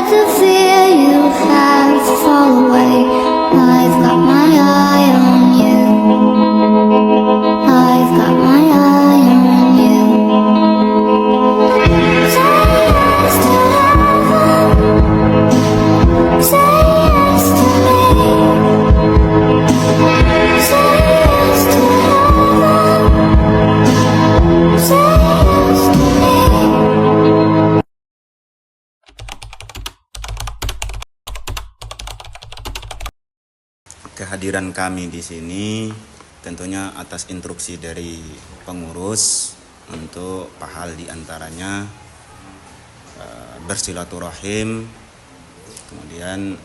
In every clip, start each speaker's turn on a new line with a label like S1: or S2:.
S1: let the fear you have fall away. I've got my eye on you. I've got my eye on you. Say yes to heaven. Say yes to me. Say yes to heaven. Say yes to me.
S2: Kehadiran kami di sini tentunya atas instruksi dari pengurus untuk hal diantaranya bersilaturahim, kemudian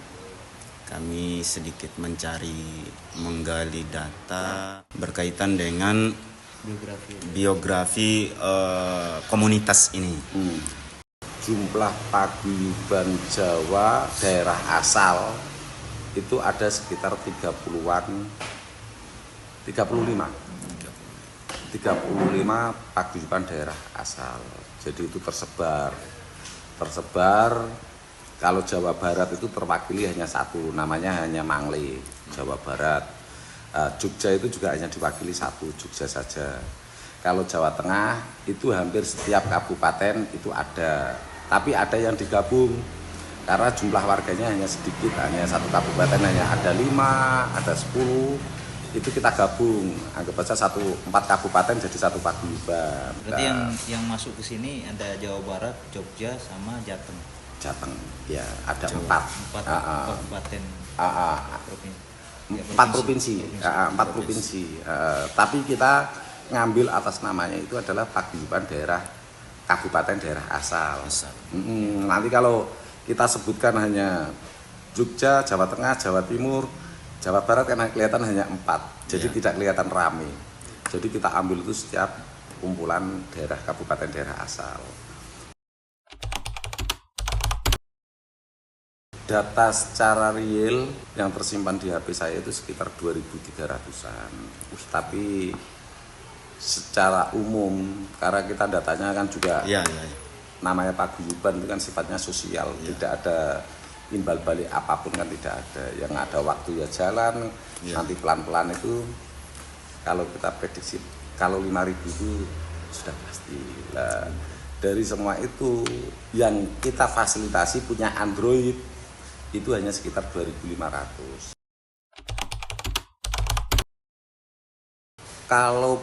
S2: kami sedikit menggali data berkaitan dengan biografi komunitas ini.
S3: Jumlah paguyuban Jawa daerah asal itu ada sekitar 35 paguyuban daerah asal. Jadi itu tersebar. Kalau Jawa Barat itu terwakili hanya satu, namanya hanya Mangle, Jawa Barat. Jogja itu juga hanya diwakili satu, Jogja saja. Kalau Jawa Tengah itu hampir setiap kabupaten itu ada, tapi ada yang digabung karena jumlah warganya hanya sedikit, hanya satu kabupaten hanya ada 5, ada 10, itu kita gabung, anggap saja 4 kabupaten jadi satu paguyuban.
S4: Berarti yang masuk ke sini ada Jawa Barat, Jogja, sama Jateng.
S3: Jateng, ya ada
S4: Jawa,
S3: 4
S4: kabupaten, provinsi.
S3: 4 provinsi. Tapi kita ngambil atas namanya itu adalah paguyuban daerah kabupaten daerah asal. Nanti kalau kita sebutkan hanya Jogja, Jawa Tengah, Jawa Timur, Jawa Barat karena kelihatan hanya 4, jadi tidak kelihatan rame. Jadi kita ambil itu setiap kumpulan daerah kabupaten daerah asal. Data secara real yang tersimpan di HP saya itu sekitar 2.300-an. Tapi secara umum, karena kita datanya kan juga namanya paguyuban itu kan sifatnya sosial, tidak ada imbal balik apapun, kan tidak ada. Yang ada waktu ya jalan, nanti pelan-pelan itu kalau kita prediksi kalau 5.000 itu sudah pasti lah. Dari semua itu yang kita fasilitasi punya Android itu hanya sekitar 2.500. Kalau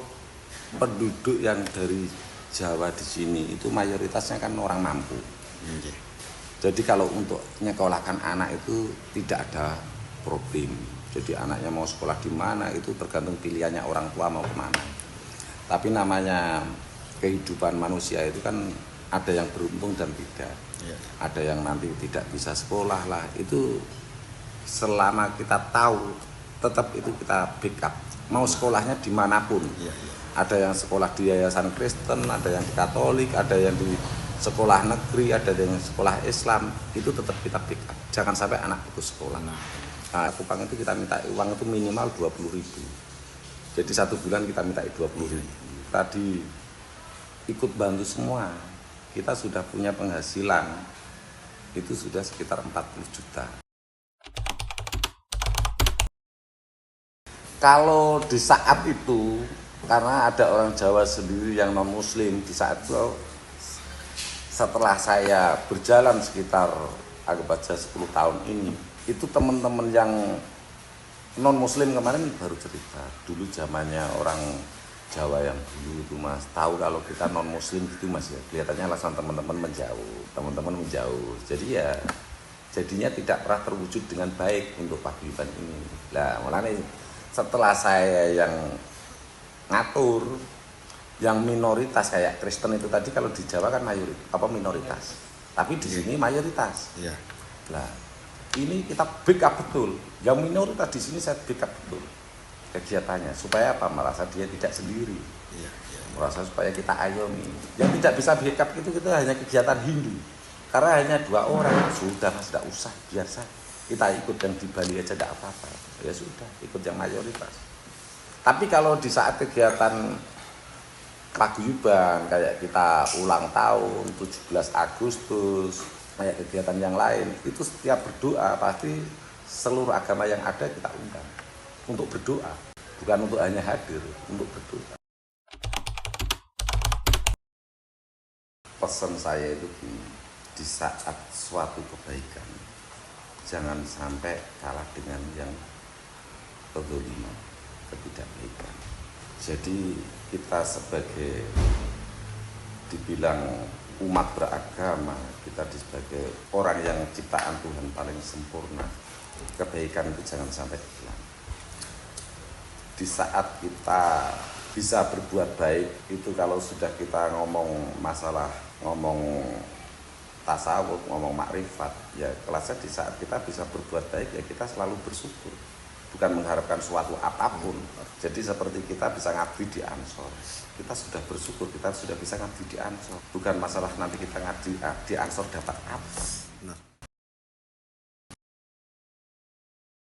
S3: penduduk yang dari Jawa di sini itu mayoritasnya kan orang mampu. Jadi kalau untuk nyekolahkan anak itu tidak ada problem. Jadi anaknya mau sekolah di mana itu tergantung pilihannya orang tua mau kemana. Tapi namanya kehidupan manusia itu kan ada yang beruntung dan tidak. Ada yang nanti tidak bisa sekolah lah. Itu selama kita tahu tetap itu kita backup. Mau sekolahnya dimanapun. Ada yang sekolah di yayasan Kristen, ada yang di Katolik, ada yang di sekolah negeri, ada yang sekolah Islam, itu tetap kita backup. Jangan sampai anak putus sekolah. Nah, Kupang itu kita minta uang itu minimal 20.000. Jadi 1 bulan kita minta 20.000. Tadi ikut bantu semua, kita sudah punya penghasilan itu sudah sekitar 40 juta. Kalau di saat itu, karena ada orang Jawa sendiri yang non muslim, di saat itu setelah saya berjalan sekitar anggap aja 10 tahun ini, itu teman-teman yang non muslim kemarin baru cerita dulu zamannya orang Jawa yang dulu itu Mas, tahu kalau kita non muslim gitu Mas ya, kelihatannya langsung teman-teman menjauh. Jadi ya jadinya tidak pernah terwujud dengan baik untuk paguyuban ini. Nah, mulanya setelah saya yang ngatur yang minoritas kayak Kristen itu tadi, kalau di Jawa kan minoritas, tapi di sini mayoritas. Nah, ini kita backup betul. Yang minoritas di sini saya backup betul kegiatannya supaya apa? Merasa dia tidak sendiri. Merasa supaya kita ayomi. Yang tidak bisa backup itu kita hanya kegiatan Hindu. Karena hanya 2 orang, sudah Mas, tidak usah, biasa. Kita ikut yang di Bali aja tidak apa-apa. Ya sudah, ikut yang mayoritas. Tapi kalau di saat kegiatan paguyuban kayak kita ulang tahun 17 Agustus, kayak kegiatan yang lain, itu setiap berdoa pasti seluruh agama yang ada kita undang untuk berdoa, bukan untuk hanya hadir, untuk berdoa. Pesan saya itu di saat suatu kebaikan, jangan sampai kalah dengan yang kezaliman, ketidakbaikan. Jadi kita sebagai dibilang umat beragama, kita sebagai orang yang ciptaan Tuhan paling sempurna, kebaikan itu jangan sampai hilang. Di saat kita bisa berbuat baik itu, kalau sudah kita ngomong masalah, ngomong tasawuf, ngomong makrifat, ya kelasnya di saat kita bisa berbuat baik ya kita selalu bersyukur, bukan mengharapkan suatu apapun. Jadi seperti kita bisa ngabdi di Ansor, kita sudah bersyukur kita sudah bisa ngabdi di Ansor, bukan masalah nanti kita ngabdi di Ansor dapat apa.